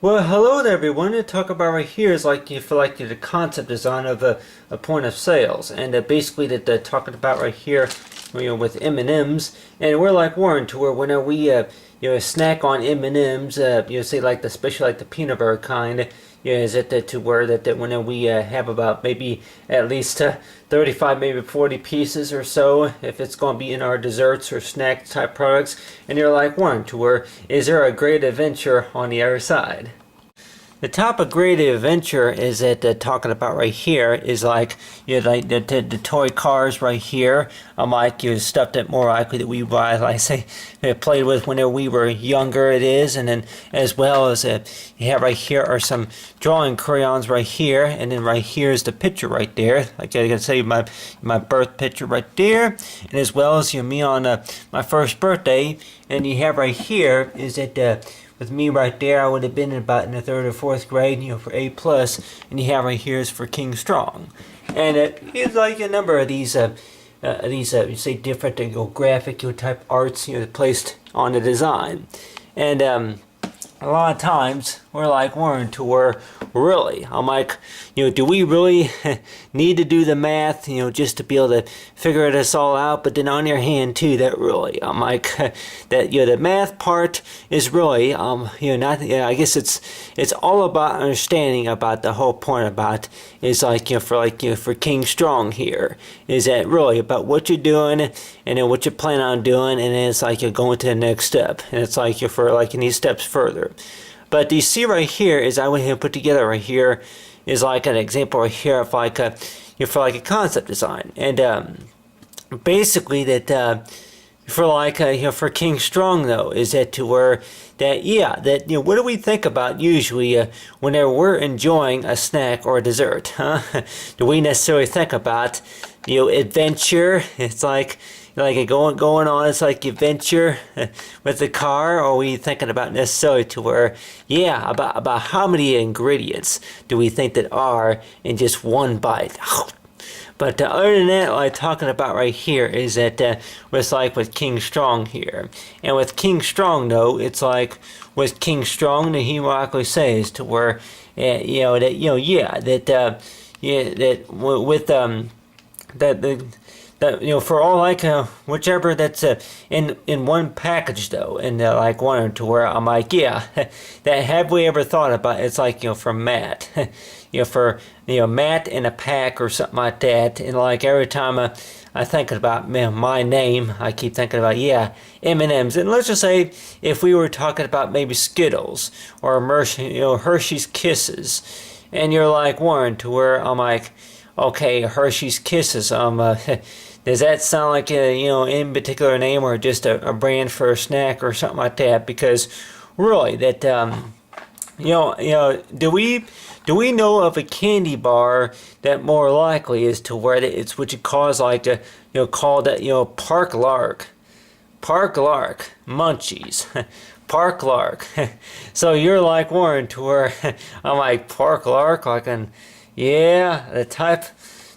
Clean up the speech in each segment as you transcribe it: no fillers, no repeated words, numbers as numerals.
Well, hello there, everyone. To talk about right here is like you feel like the concept design of a point of sales, and basically that talking about right here, with M&Ms, and we're like Warren to where whenever we snack on M&Ms, say like the special like the peanut butter kind, is it to where that whenever we have about maybe at least 35, maybe 40 pieces or so, if it's going to be in our desserts or snack type products, and you're like Warren to where is there a great adventure on the other side? The top of great adventure is that talking about right here is like like the toy cars right here. Like stuff that more likely that we buy, like I say, played with whenever we were younger. It is, and then as well as you have right here are some drawing crayons right here, and then right here is the picture right there. Like I can say my birth picture right there, and as well as me on my first birthday, and you have right here is that. With me right there, I would have been about in the third or fourth grade, for A plus, and you have right here is for King Strong, and it's like a number of these you say different graphic type arts placed on the design, and a lot of times we're like Warren to where really I'm like do we really need to do the math just to be able to figure this all out? But then on your hand too, that really I'm like that the math part is really not I guess it's all about understanding about the whole point about is like for King Strong here is that really about what you're doing and then what you plan on doing, and then it's like you're going to the next step, and it's like you're for like in these steps further. But you see right here is I went ahead and put together right here is like an example right here of like a for like a concept design, and basically that for like for King Strong though is that to where that what do we think about usually whenever we're enjoying a snack or a dessert, huh? Do we necessarily think about adventure? It's like going on, it's like adventure with the car, or are we thinking about necessarily to where about how many ingredients do we think that are in just one bite? But other than that, like talking about right here is that was like with King Strong here, and with King Strong though, it's like with King Strong, the he likely says to where that with that for all like whichever that's in one package though, and like one to where I'm like that have we ever thought about it's like for Matt for Matt in a pack or something like that, and like every time I think about my name, I keep thinking about M&Ms, and let's just say if we were talking about maybe Skittles or Hershey's Kisses, and you're like Warren to where I'm like okay, Hershey's Kisses. Does that sound like in particular name or just a brand for a snack or something like that? Because really, that do we know of a candy bar that more likely is to where it's what you call like called Park Lark, Munchies. Park Lark. So you're like Warren to where I'm like Park Lark, like an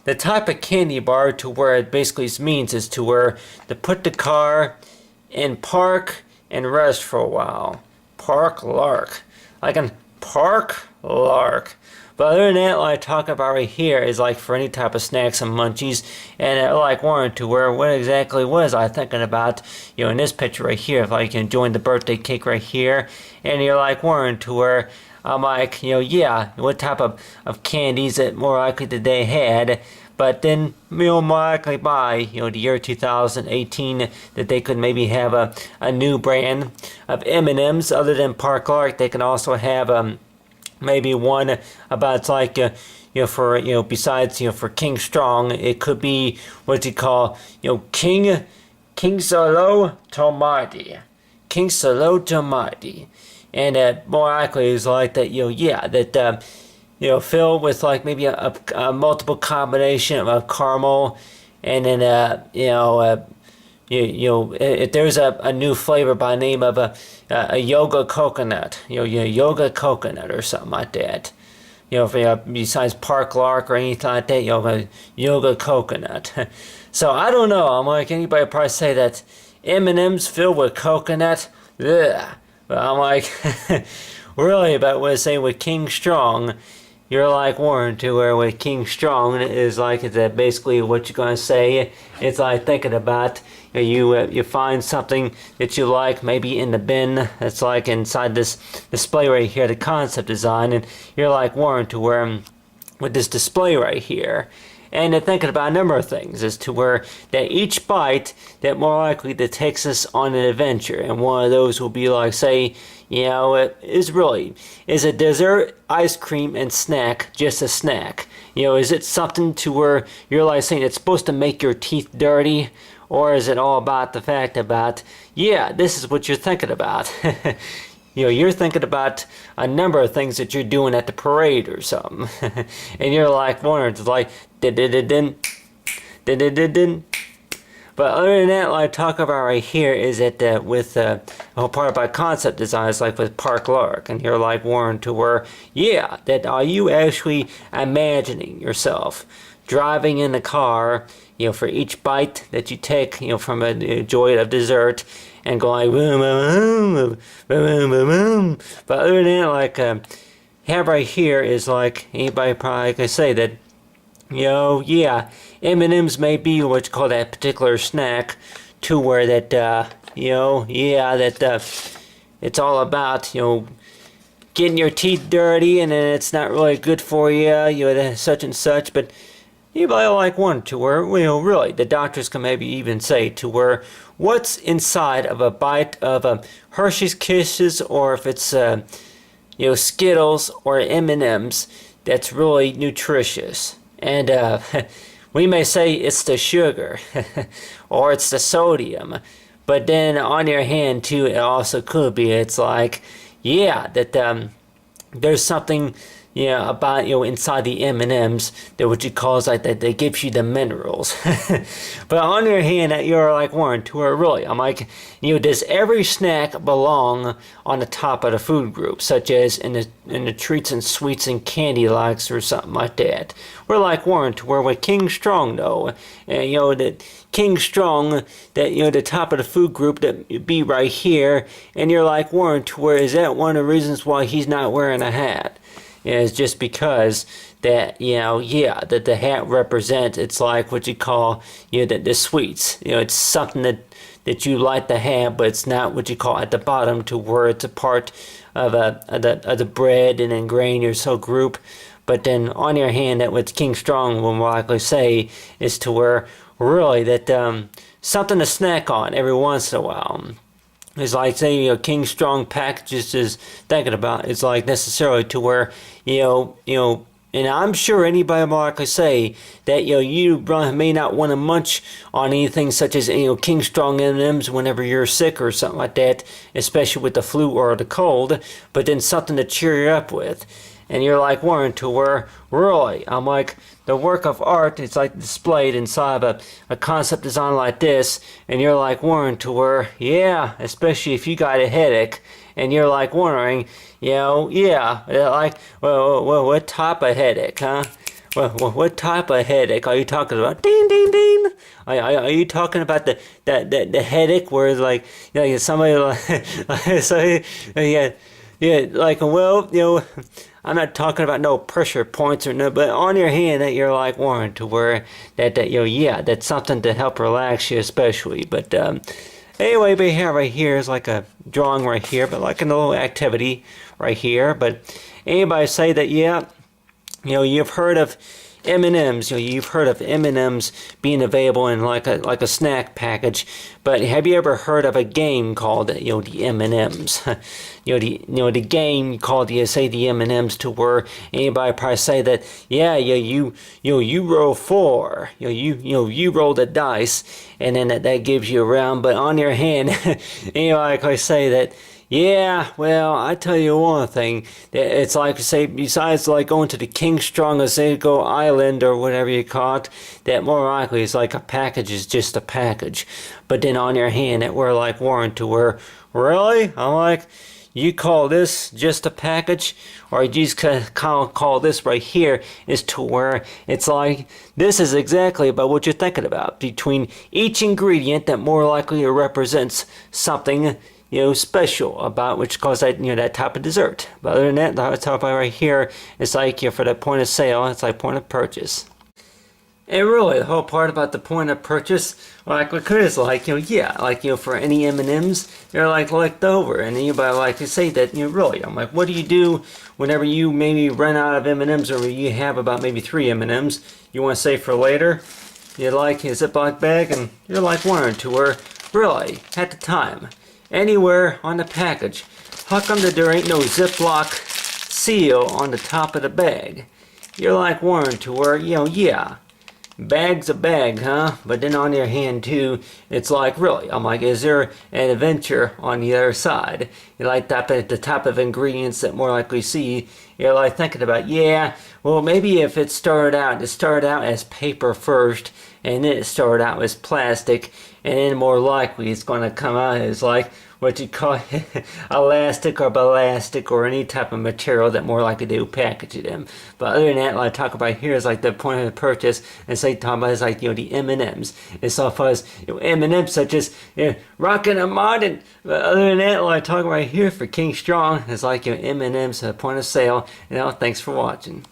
the type of candy bar to where it basically means is to where to put the car in park and rest for a while. Park Lark. Like an Park Lark. But other than that, like talking about right here is like for any type of snacks and munchies, and like Warren to where what exactly was I thinking about in this picture right here, like enjoying the birthday cake right here, and you're like Warren to where I'm like, what type of candies that more likely that they had, but then more likely by the year 2018 that they could maybe have a new brand of M&Ms other than Park Lark. They can also have maybe one about like for besides for King Strong, it could be what you call King Solo Tomati, King Solo Tomati. And more likely is like that, that filled with like maybe a multiple combination of caramel, and then if there's a new flavor by name of a yoga coconut, yoga coconut or something like that. Besides Park Lark or anything like that, yoga coconut. So I don't know. I'm like anybody probably say that M&M's filled with coconut. Ugh. But I'm like, really, but when I say with King Strong, you're like Warren to where with King Strong is like, is that basically what you're going to say? It's like thinking about, you find something that you like, maybe in the bin that's like inside this display right here, the concept design, and you're like Warren to where with this display right here. And they're thinking about a number of things as to where that each bite that more likely that takes us on an adventure. And one of those will be like, say, it is a dessert, ice cream, and snack just a snack? Is it something to where you're like saying it's supposed to make your teeth dirty? Or is it all about the fact about, this is what you're thinking about? You're thinking about a number of things that you're doing at the parade or something. And you're like wondering, it's like, din. But other than that, what I talk about right here is that with the whole part about concept design is like with Park Lark. And you're like Warren to where, that are you actually imagining yourself driving in the car, for each bite that you take, from a joy of dessert, and going boom, boom, boom, boom, boom, boom. But other than that, like have right here is like anybody probably could say that, M&M's may be what you call that particular snack, to where that it's all about getting your teeth dirty, and then it's not really good for you, such and such, but. Anybody like one to where, really, the doctors can maybe even say to where what's inside of a bite of a Hershey's Kisses, or if it's, Skittles or M&M's, that's really nutritious. And we may say it's the sugar or it's the sodium, but then on your hand too, it also could be, it's like, that there's something about inside the M&Ms that what you call is like that they gives you the minerals. But on your hand, that you're like Warren to where really I'm like, does every snack belong on the top of the food group, such as in the treats and sweets and candy likes or something like that? We're like Warren to where with King Strong though, that King Strong, that the top of the food group that be right here, and you're like Warren to where is that one of the reasons why he's not wearing a hat? Is just because that that the hat represents, it's like what you call the sweets. It's something that you like to have, but it's not what you call at the bottom to where it's a part of the bread and then grain or so group. But then on your hand, that what King Strong will more likely say is to where really that something to snack on every once in a while. It's like, say, King Strong packages is thinking about. It's like necessarily to where, and I'm sure anybody will likely say that, you may not want to munch on anything such as, King Strong M&Ms whenever you're sick or something like that, especially with the flu or the cold, but then something to cheer you up with. And you're like Warren to where, really, I'm like, the work of art is like displayed inside of a concept design like this, and you're like Warren to where, especially if you got a headache, and you're like wondering, like, well, what type of headache, huh? Well, what type of headache are you talking about? Ding, ding, ding. Are you talking about the headache where it's like, somebody like, so, like, well, I'm not talking about no pressure points or no, but on your hand that you're like Warren to where that that's something to help relax you especially. But anyway, but here right here is like a drawing right here, but like a little activity right here. But anybody say that you've heard of M&Ms, you've heard of M&Ms being available in like a snack package, but have you ever heard of a game called the M&Ms? The game called the M&Ms to where anybody probably say that you roll 4, you roll the dice, and then that gives you a round, but on your hand, anybody probably say that. Well, I tell you one thing. It's like, say, besides like going to the King Strong Azego Island or whatever you call it, that more likely is like a package is just a package. But then on your hand, that we're like Warren to where, really? I'm like, you call this just a package? Or you just call this right here is to where it's like, this is exactly about what you're thinking about. Between each ingredient that more likely represents something special about which calls that that type of dessert. But other than that, the top about right here, it's like for the point of sale, it's like point of purchase. And really, the whole part about the point of purchase, like what Chris is like, for any M&Ms, they're like left over, and anybody like to say that, really, I'm like, what do you do whenever you maybe run out of M&Ms, or you have about maybe 3 M&Ms you want to save for later? You like a Ziploc bag, and you're like wondering to where, really, at the time, anywhere on the package, how come that there ain't no Ziploc seal on the top of the bag? You're like wondering to where, bag's a bag, huh? But then on the other hand, too, it's like, really, I'm like, is there an adventure on the other side? You like that at the type of ingredients that more likely see, you're like thinking about, well, maybe if it started out as paper first, and then it started out as plastic, and then more likely it's going to come out as like what you call elastic or ballastic or any type of material that more likely they will package it in. But other than that, what I talk about here is like the point of the purchase, and say talking about is like the M&Ms. It's all far as M&Ms such as rockin' and modern. But other than that, what I talk about here for King Strong is like M&Ms point of sale. Thanks for watching.